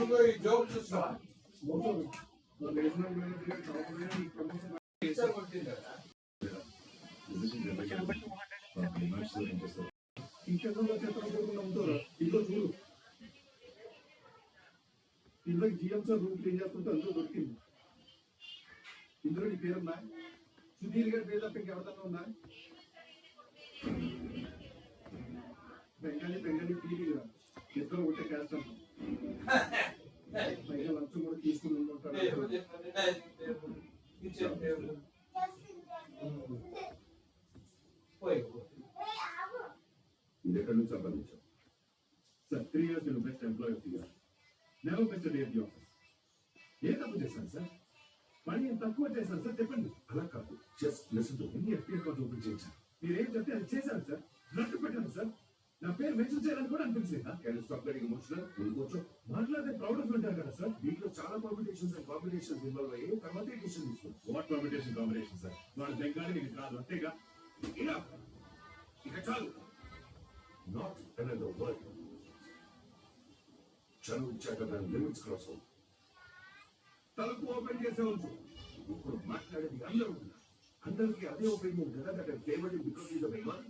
ఇందులో GM sir room clean చేస్తుంటే అందులో దొరికింది. ఇందులో నీ పేరున్నా, సుధీర్ గారి పేరు తప్ప ఇంకెవరిదన్నా ఉన్నా? బెంగాలీ పీడిగా ఇద్దరు ఒకటే క్యాస్ట్ అంటాం. పైగా లంచం కూడా తీసుకుని ఉంటాడు. ఇది ఎక్కడి నుంచి సంపాదించాం సార్? 3 years నేను best employee of the year, never best day of the office. ఏ తప్పు చేశాను సార్? పని ఏం తక్కువ చేశాను సార్? చెప్పండి. అలా కాదు, just listen to me. FP account open చేయించాను, మీరేం చెప్తే అది చేశాను సార్. నట్టు పెట్టాను సార్. నా పేరు మెన్షన్ చేయాలని కూడా అనిపించలేదా? మాట్లాడితే ప్రౌడ్ ఆఫ్ ఉంటారు కదా సార్. దీంట్లో చాలా కాంపిటీషన్స్ అండ్ కాంపిటీషన్స్ ఇన్వాల్వ్ అయ్యి తర్వాత డిసిషన్ తీసుకోండి. What competition sir? వాడు బెంగాలీ నీకు కాదు అంతేగా. ఇక చాలు. Not another word. చదువు ఇచ్చాక దాని లిమిట్స్ క్రాస్ అవుతుంది. తలుపు ఓపెన్ చేసే ఉంచు. ఇప్పుడు మాట్లాడేది అందరూ అందరికీ అదే ఒపీనియన్ కదా. That favoured because is a Bengali.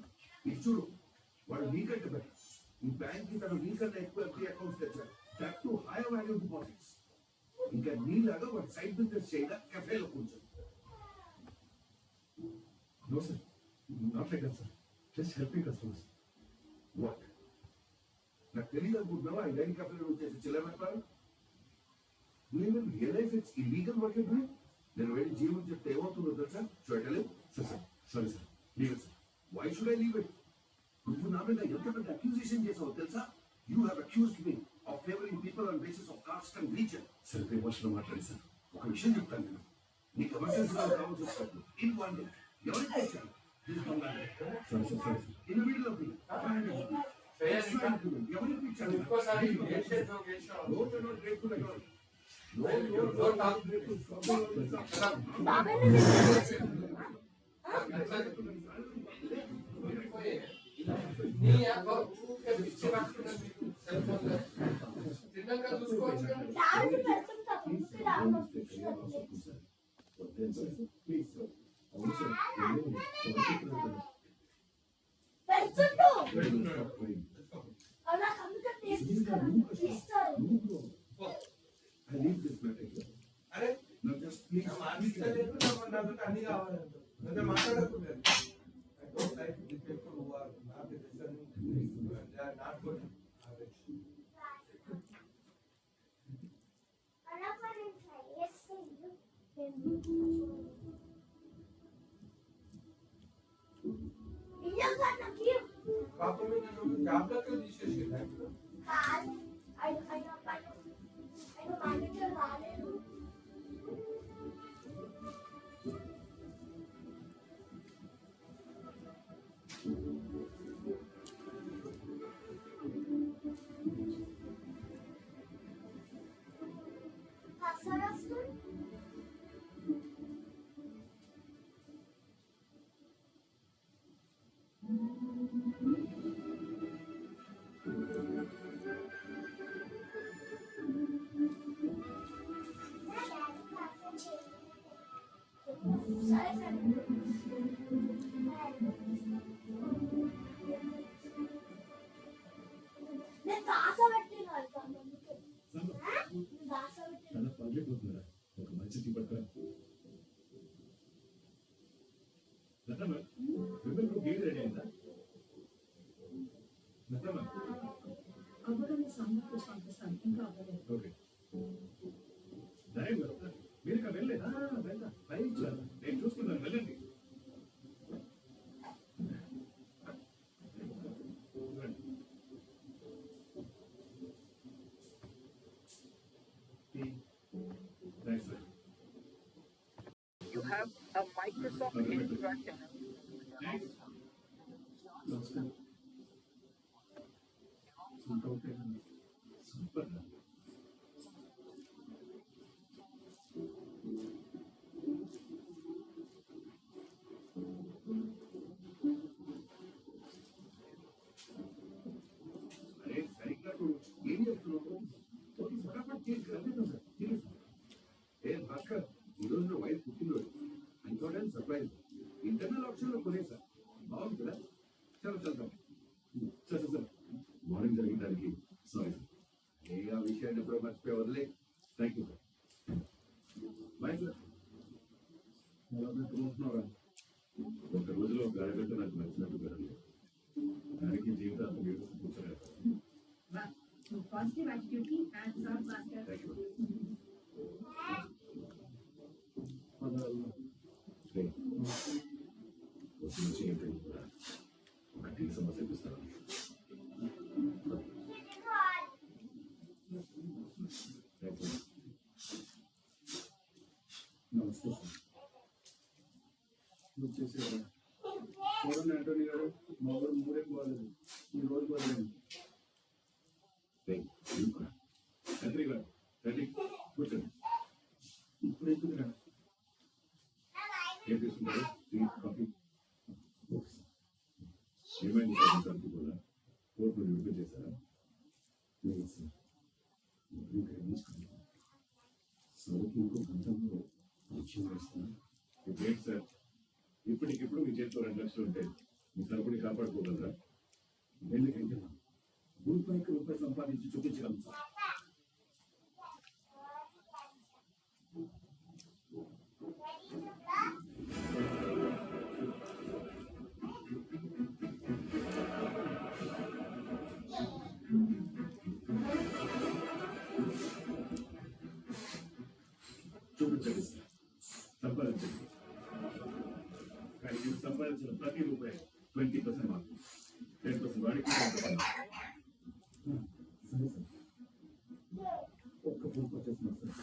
ఇది చూడు, వాడు నీకంటే బెటర్. ఈ బ్యాంక్ కి తను నీకన్నా ఎక్కువ ఎఫ్డీ అకౌంట్స్ తెచ్చాడు, that to higher value deposits. ఇంకా నీలాగా వాడు సైడ్ బిజినెస్ చేయగా కెఫేలో కూర్చొని. No sir, not like that sir. Just helping customers. What? నాకు తెలియదు అనుకుంటున్నావా? ఈ డైరీ కెఫేలో వచ్చేసి చిల్లరపారు. నేను realize it's illegal work you doing. నేను వెళ్ళి జీవన్ చెప్తే ఏమవుతుందో తెలుసా? చూడలేదు సార్. Sorry sir, leave it sir. Why should I leave it? నువ్వు నా మీద ఎంత పెద్ద అక్యూజేషన్ చేసావు తెలుసా? You have accused me of favouring people on basis of cost and reason. సరే ఎమోషనల్ మాట్లాడి సార్. ఒక విషయం చెప్తాను నేను. నీకు ఎమర్జెన్సీ కావాల్సి వచ్చినప్పుడు ఇన్ వన్ డే ఎవరికి ఇచ్చాను? In the middle of the ఎవరికి ఇచ్చాను? మీరు వెళ్ళలేదా? నేను చూసుకున్నాను, వెళ్ళండి. You have a Microsoft Interact. Super. చేయడానికి సారీ ఏ ఆ విషయాన్ని ఎప్పుడో మర్చిపోయి వదిలే. Thank you bye sir. ఎలా పెట్టుకుంటున్నారా? ఒక రోజులో ఒక అరగంట నాకు నచ్చినట్టు పెరగలేదు. దానికి జీవితాంతం మీరు కూర్చోలేదు. Positive attitude and sound master. Thank you. వచ్చి నుంచి ఏంటి ఒక టీ సమస్య చూస్తాను. నమస్తే సార్. నువ్వు చేసేవారు చూడండి ఆంటోనీ గారు, మా ఊరు మూడే పోలేదు, ఈ రోజు పోలేదు. కూర్చోండి. ఇప్పుడు ఎందుకు రా? ఏం తీసుకుంటారు? Tea coffee? ఏమైంది సార్ సరుకు కూడా కోర్టు విడుదల చేశారా? లేదు సార్, ఇప్పుడు గ్రహించుకున్నాను. సరుకు ఇంకో గంటలో పరిచయం వేస్తాను. ఇప్పుడేంటి సార్ ఇప్పటికిప్పుడు మీ చేతిలో 2 లక్షలు ఉంటే మీ సరుకుని కాపాడుకోగలరా? ఎందుకంటే రూపాయికి రూపాయి సంపాదించి చూపించగలను సార్. చూపించండి సార్, సంపాదించండి. కానీ మీరు సంపాదించిన ప్రతి రూపాయి 20% మాకు, 10% వాడికి, 10% సరే సార్, ఒక్క ఫోన్ పర్చేస్తున్నాను సార్.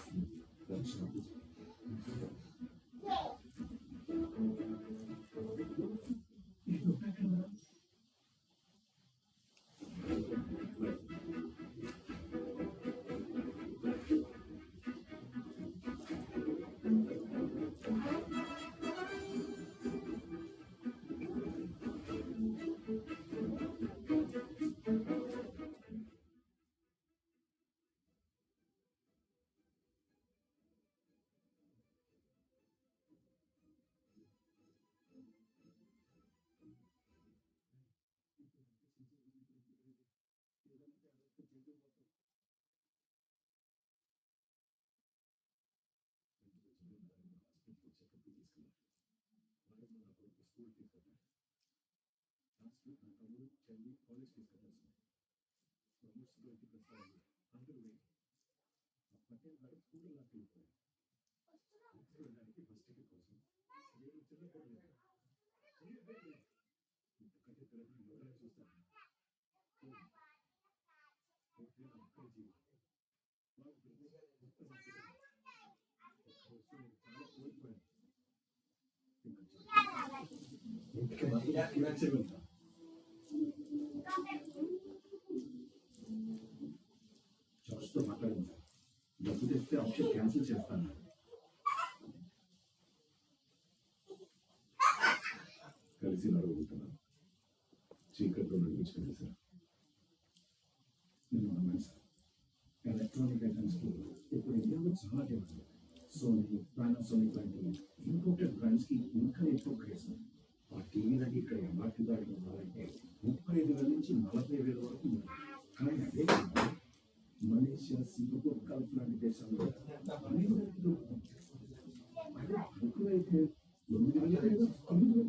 స్కూల్ తీసుకెళ్ళాను. లాస్ట్ వీక్ నా తమ్ముడు చెల్లి కాలేజ్ తీసుకెళ్ళాను. ప్రమోట్స్ 20% అందరూ పట్టేలు గారు స్కూల్లో లాస్ట్ వెళ్ళిపోయారు. వెళ్ళడానికి బస్ టికెట్ కోసం నేను చిన్న పోలేదు. ఇంకొకటి తిరగడం ఎవరైనా చూస్తాను. ఒక్కరి జీవితం చాలా కోల్పోయాను. ఇంటికి మాత్రం వెళ్తాను. జార్జ్తో మాట్లాడింది సార్, డబ్బు తెస్తే ఆప్షన్ క్యాన్సిల్ చేస్తాను. కలిసి నడవబోతున్నాను. చీకట్లో నడిపించుకుంది సార్. నేను నమ్మాను సార్. ఎలక్ట్రానిక్ ఐటమ్స్కి ఇప్పుడు ఇండియాలో చాలా డిమాండ్. సోనీ, పానాసోనిక్ లాంటి ఇంపోర్టెడ్ బ్రాండ్స్కి ఇంకా ఎక్కువ క్రేజ్. ఆ టీవీలకి ఇక్కడ ఎంఆర్పీ దాడి ఉన్నారంటే 35,000 నుంచి 40,000 వరకు ఉంది. కానీ అదే కాదు, మలేషియా, సింగపూర్, గల్ఫ్ లాంటి దేశాల్లో అనేక దొరుకుతుంది. అదే ఎక్కువైతే 8,000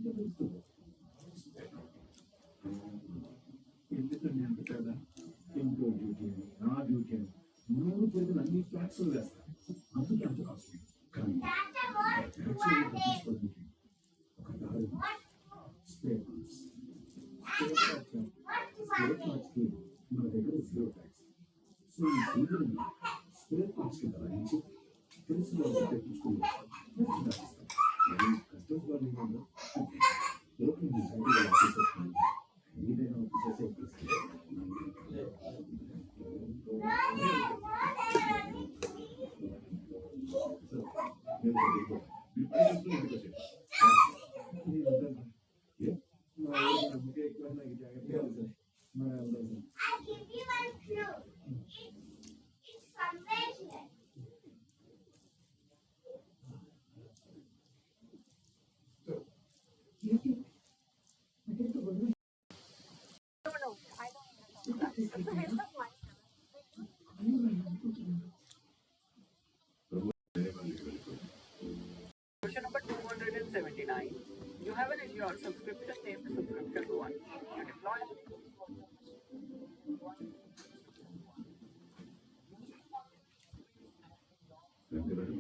దొరుకుతుంది. ఎందుకంటే అంత కదా, ఇంపోర్ట్ డ్యూటీ అని, నా డ్యూటీ అని 3 పెరుగులు అన్ని ట్యాక్స్లు వేస్తారు. అందుకే అంత కాస్ట్. కానీ తప్పించుకోవడానికి ఒక దారి, స్పేర్ పార్ట్స్కి మన దగ్గర 0 ట్యాక్స్. సో ఈ డీజిల్ని స్పేర్ పార్ట్స్కి ధరించి తెలిసిన వాళ్ళు తెప్పించుకుని కస్టమర్స్ వాళ్ళు ఓపెన్ సైడ్గా ఆఫీసర్స్ ఏదైనా ఆఫీసర్స్ No, I don't.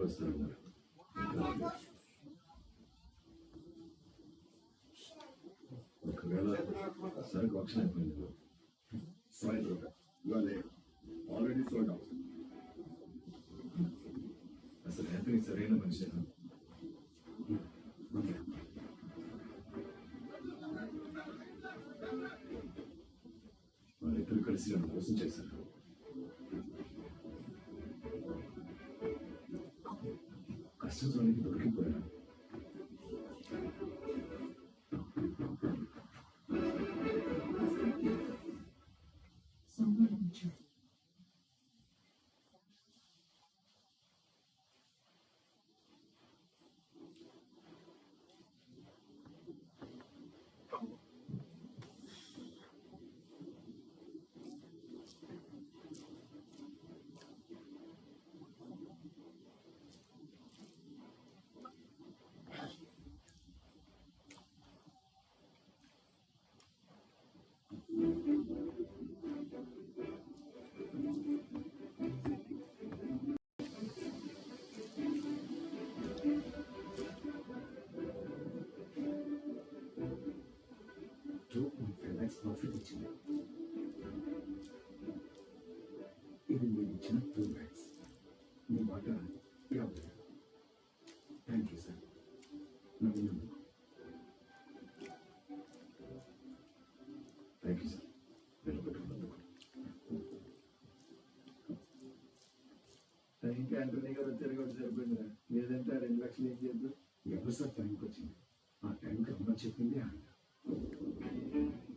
వస్తున్నారు. ఒకవేళ సరుకు ఆప్షన్ అయిపోయింది. సారీ బ్రదర్, ఇవాళ ఆల్రెడీ సోల్డ్ అవుట్. అసలు యాంథనీ సరైన మనిషి. వాళ్ళిద్దరు కలిసి నన్ను మోసం చేశారు. కస్టమ్స్ వాళ్ళకి దొరికిపోయాను. ప్రాఫిట్ వచ్చింది. ఇది మీరు ఇచ్చిన 2 bags. మీ మాట 50. Thank you sir. నవ్వినందుకు థ్యాంక్ యూ సార్. నిలబెట్టుకున్నందుకు. టైంకి యాంటనీ గారు వచ్చారు కాబట్టి సరిపోయిందిరా, లేదంటే 2 లక్షలు ఏం చేద్దాం. ఎవరు సార్ టైంకి వచ్చింది? ఆ టైంకి అమ్మ చెప్పింది ఆయన.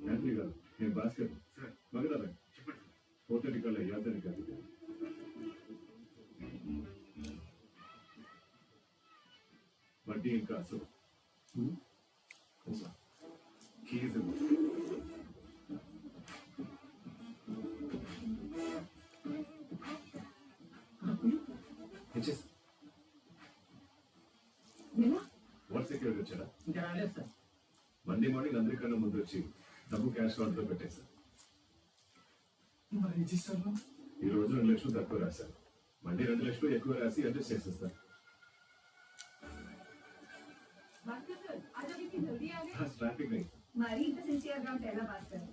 యాంటనీ గారు, నేను భాస్కర్ సార్. మగదారా చెప్పండి. 4:30 కల్లా యాదరి కాదు. వడ్డీ ఇంకా అసలు కీజ్ వాట్ సెక్యూరిటీ వచ్చారా? ఇంకా రాలేదు సార్. మండే మార్నింగ్ అందరికన్నా ముందు వచ్చి డబ్బు క్యాష్ కౌంటర్లో పెట్టేశారు. మరి రిజిస్టర్లో ఈ రోజు 2 లక్షలు తక్కువ రాశారు. మళ్ళీ 2 లక్షలు ఎక్కువ రాసి అడ్జస్ట్ చేసేస్తారు. ట్రాఫిక్ नहीं మరి ఇంత సిన్సియర్ గా ఉంటే ఎలా భాస్కర్?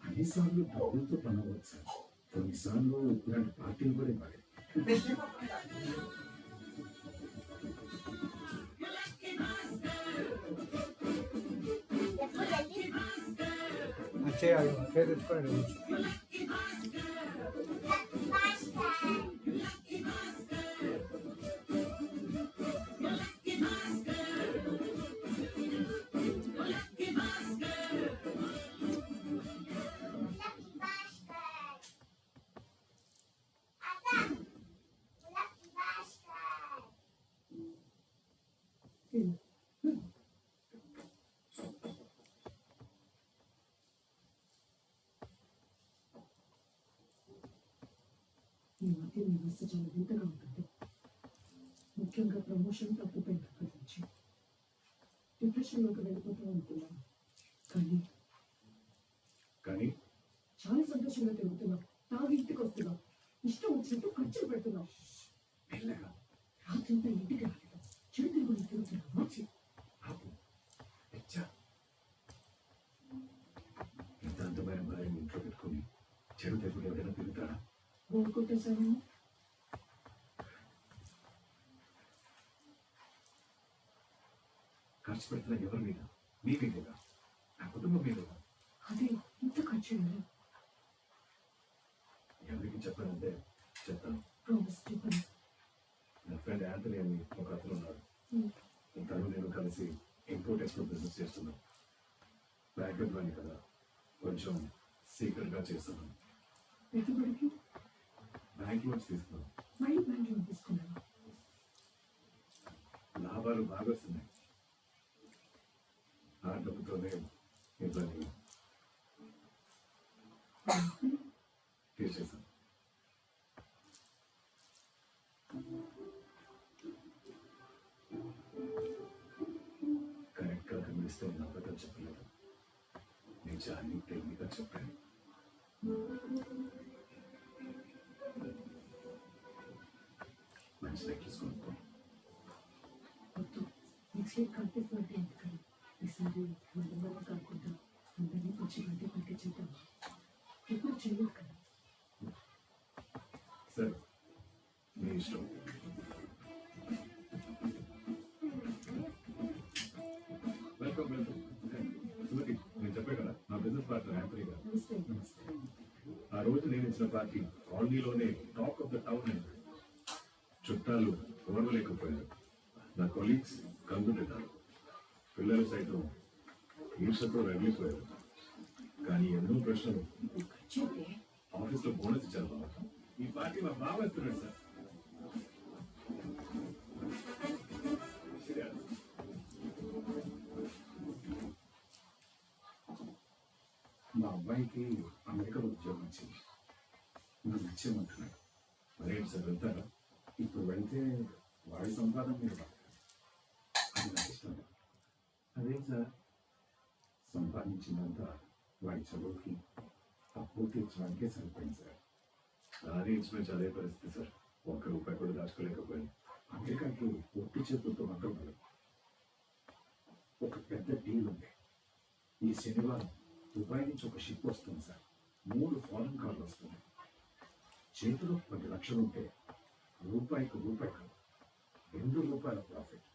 అన్నిసార్లు డబ్బులతో పనవచ్చు సార్. కొన్నిసార్లు ఇలాంటి పార్టీలు కూడా ఇవ్వాలి. చేయాలి పేరు తెచ్చుకోండి. ఈ మధ్య మీ వ్యవస్థ చాలా వింతగా ఉంటుంది. ముఖ్యంగా ప్రమోషన్ తప్పిపోయిన అక్కడి నుంచి డిప్రెషన్లోకి వెళ్ళిపోతాం అనుకున్నాను. కానీ కానీ చాలా సంతోషంగా తిరుగుతున్నాం. తాగి ఇంటికి వస్తున్నాం. ఇష్టం వచ్చినట్టు ఖర్చులు పెడుతున్నాం. మెల్లగా రాత్రంతా ఇంటికి రాలేదు. చెడు తిరుగులు తిరుగుతున్నాం. వచ్చి ఆపు. ఎచ్చా. ఇంత అందమైన భార్యని ఇంట్లో పెట్టుకుని చెడు తెగులు ఎవరైనా తిరుగుతారా? బోర్ కొట్టేశాను. ఖర్చు పెడుతున్న ఎవరి మీద? మీ మీద, నా కుటుంబం మీద. అదే ఇంత ఖర్చు అయ్యాను. ఎవరికి చెప్పానంటే చెప్తాను. ప్రామిస్ చెప్పండి. నా ఫ్రెండ్ యాంథనీ అని ఒక అతను ఉన్నాడు. Hmm. తను నేను కలిసి ఇంపోర్ట్ ఎక్స్పోర్ట్ బిజినెస్ చేస్తున్నాం. బ్యాకప్ అని కదా, కొంచెం సీక్రెట్గా చేస్తున్నాం. పెట్టుబడికి బ్యాంక్ లోన్స్ తీసుకున్నాం. మళ్ళీ బ్యాంక్ లోన్ తీసుకున్నాను. లాభాలు బాగా వస్తున్నాయి. ఆ డబ్బుతోనే ఇబ్బంది తీర్చేసాం. కరెక్ట్గా గమనిస్తే నా అబద్ధం చెప్పలేదు. నిజాన్ని తెలివిగా చెప్పాను. మంచి నెక్లెస్ కొనుక్కో. వద్దు. నెక్స్ట్ వీక్ కార్తీక్ బర్త్డే ఎందుకని ఈసారి మన కాకుండా అందరినీ వచ్చి బర్త్డే పార్టీ చేద్దాం. ఎప్పుడు చేయలేదు కదా. సరే, మీ ఇష్టం. Welcome welcome. సుమతి, నేను చెప్పే కదా నా బిజినెస్ పార్ట్నర్ యాంథనీ గారు. నమస్తే. ఆ రోజు నేను ఇచ్చిన పార్టీ కాలనీలోనే టాక్ ఆఫ్ ద టౌన్ అయింది. చుట్టాలు ఓర్వలేకపోయారు. నా కొలీగ్స్ కంగుంటున్నారు. పిల్లలు సైతం ఈర్షతో రగిలిపోయారు. కానీ ఎన్నో ప్రశ్నలు. ఖర్చు ఆఫీస్లో బోనస్ ఇచ్చారు బాబా. ఈ పార్టీ మా బాబా ఇస్తున్నాడు సార్. మా అబ్బాయికి అమెరికాలో ఉద్యోగం వచ్చింది. నాకు నచ్చేమంటున్నాడు. మరేంటి సార్, వెళ్తారా? ఇప్పుడు వెళ్తే వాడి సంపాదన మీద పడతాడు. అది నాకు ఇష్టం లేదు. అదేం సార్? సంపాదించిందంతా వాడి చదువుకి అప్పు తీర్చడానికే సరిపోయింది సార్. నాది ఇన్స్పెన్స్ అదే పరిస్థితి సార్. ఒక్క రూపాయి కూడా దాచుకోలేకపోయాను. అమెరికాకి ఒట్టి చేతులతో మాత్రం వెళ్ళదు. ఒక పెద్ద డీల్ ఉంది. ఈ శనివారం దుబాయ్ నుంచి ఒక షిప్ వస్తుంది సార్. 3 ఫారెన్ కార్లు వస్తున్నాయి. చేతిలో 10 లక్షలు ఉంటే రూపాయికి రూపాయి కాదు, 2 రూపాయల ప్రాఫిట్.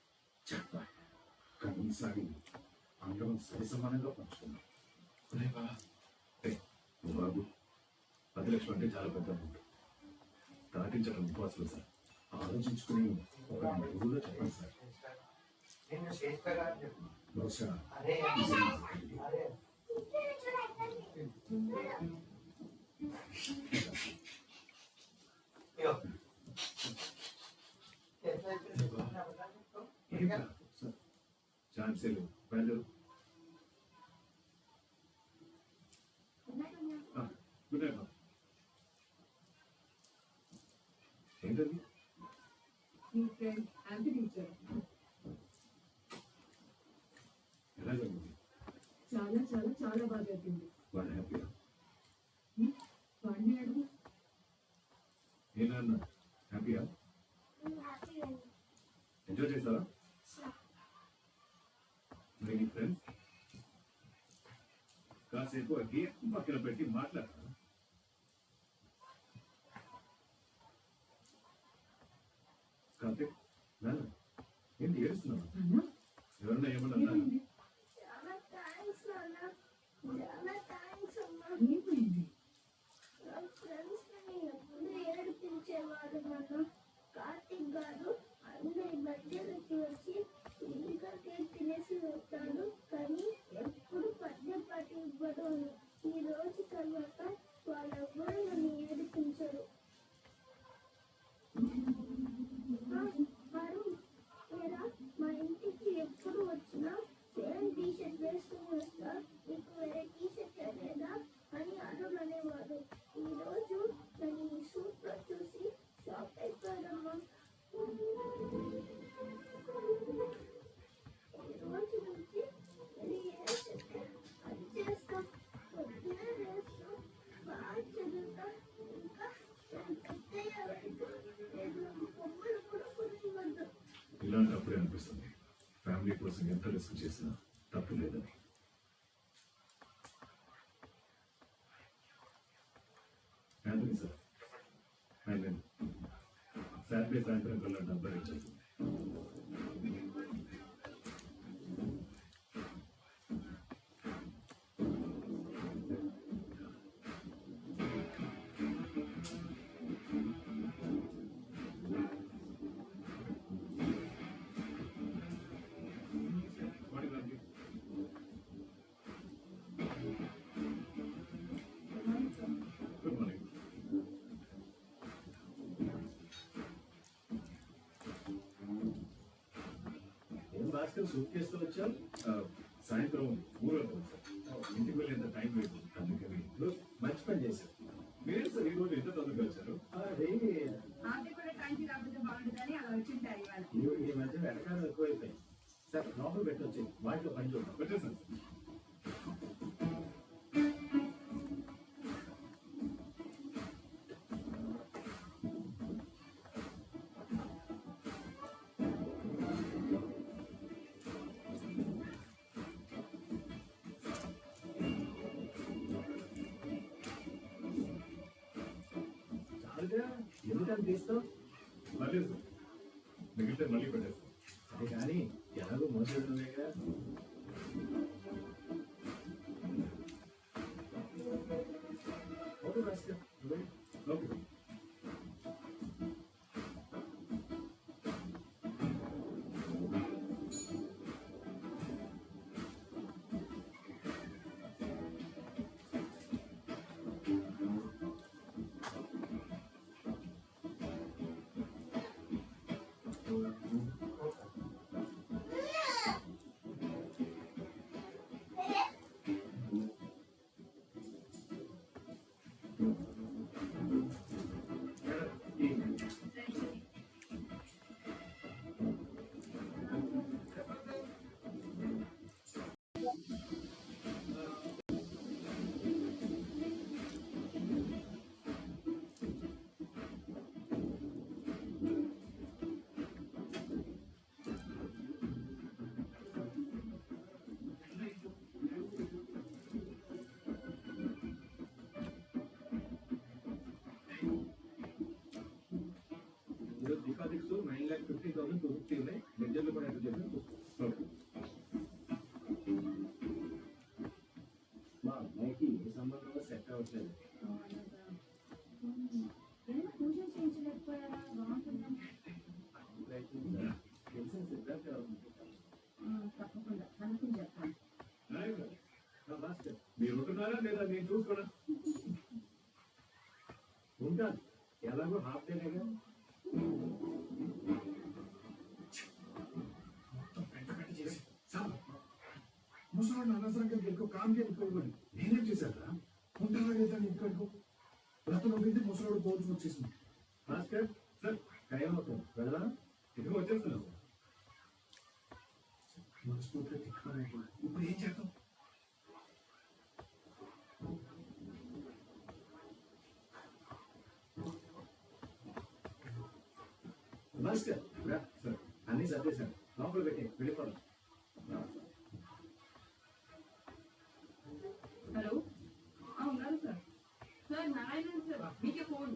చెప్పా. కానీ ఈసారి అందరం సరి సమానంగా పంచుకున్నాం. అరే బా, నువ్వు బాబు, 10 లక్షలు అంటే చాలా పెద్ద అమౌంట్. దాటించడం impossible sir. ఆలోచించుకుని ఒక 2 రోజుల్లో చెప్పండి సార్. బహుశా ఇది నా ఆఖరిది. ఏం కాదు సార్, ఛాన్సే లేదు. బయలుదేరు. గుడ్ నైట్ బా. ఏంటది? మీ ఫ్రెండ్ యాంథనీ ఇచ్చారు. ఎలా జరిగింది? చాలా చాలా చాలా బాగా జరిగింది. వాళ్ళు హ్యాపీగా? వాడిని అడుగు. ఏనా హ్యాపీగా? ఎంజాయ్ చేస్తారా? మరి నీ ఫ్రెండ్స్ కాసేపు ఆ గేట్ పక్కన పెట్టి మాట్లాడతారా? కార్తీక్, నాన్న ఏంటి ఏడుస్తున్నావు? అన్నా ఎవరన్నా ఏమన్నా ఏమైంది? చాలా థ్యాంక్స్ నాన్న, చాలా థ్యాంక్స్ అమ్మా. ఏమైంది? నా ఫ్రెండ్స్ ని ఎప్పుడు ఏడిపించేవాడు నాన్న. కార్తీక్ గారు అన్నయ్య బర్త్డేలకి వచ్చి ఇంటిగా కేక్ తినేసి వెళ్తాడు, కానీ ఎప్పుడు బర్త్డే పార్టీ ఇవ్వడు. ఈ రోజు తర్వాత వాళ్ళెవ్వరూ నన్ను ఏడిపించరు. అరుణ్, ఏరా, మా ఇంటికి ఎప్పుడు వచ్చినా సేమ్ టీ షర్ట్ వేసుకుని వస్తా, నీకు వేరే టీ షర్ట్ లేదా అని అరుణ్ అనేవాడు. ఈరోజు నన్ను ఈ సూట్ లో చూసి కోసం ఎంత రిస్క్ చేసినా తప్పు లేదని. యాంటనీ సార్, ఆయన సాటర్డే సాయంత్రం కల్లా డబ్బా ఇచ్చేసి గుడ్ మార్నింగ్. ఏం భాస్కర్ సూట్ కేసుతో వచ్చావు? సాయంత్రం ఊరు వెళ్తాం సార్. ఇంటికి వెళ్ళేంత టైం లేదు, అందుకని. మంచి పని చేశావు. మీరు సార్ ఈ రోజు ఎంత తొందరగా వచ్చారు? ఆర్థిక కూడా టైంకి రాకపోతే బాగుంటుందని అలా వచ్చింటారు ఇవాళ. ఈ మధ్య వెనకాల ఎక్కువైపోయింది. సార్ లోపల పెట్టొచ్చు, వాటిలో పని చూద్దాం. వచ్చేసాను సార్. చాలుగా ఎందుకని తీస్తావు? మళ్ళీ సార్ మిగిలితే మళ్ళీ పెట్టేస్తాం. అది కానీ ఎలాగో మోసేదుగా. Okay Bhaskar, okay sir. ఈరోజు డిపాజిట్స్ 9,50,250 ఉన్నాయి. లెడ్జర్లు కూడా ఎంత చెప్పినా చూసుకో. ఓకే. మా అమ్మాయికి ఏ సంబంధంలో సెట్ అవ్వట్లేదు. ఏమైనా పూజలు చేయించలేకపోయారా? బాగుంటుందని. ప్రయత్నించా. తెలిసిన సిద్ధార్థ తప్పకుండా అనుకుని చెప్తాను. నాయక్ గారు, భాస్కర్ మీరు ఉంటున్నారా లేదా నేను చూసుకోవడం? ఉంటాను, ఎలాగో హాఫ్ డేనేగా. ముసలాడు అనవసరంగా ఎక్కువ కామ్ చేయకపోయి నేనేం చేశారా? ఉంటారా లేదా ఇంటికడుకో రతను వెళ్ళి ముసలాడు పోల్సి వచ్చేసింది. భాస్కర్ సార్ టైం అవుతుంది, వెళ్దాం. ఇదిగో వచ్చేస్తున్నాను సార్. మనస్ఫూర్తిగా తిట్టుకోవాలి. ఇప్పుడు ఏం చేద్దాం? భాస్కర్ రా. సార్ అన్ని సర్దేశాను, లోపల పెట్టి వెళ్ళిపోదాం. హలో ఉన్నారు సార్. సార్ నారాయణ సార్ మీకే ఫోన్.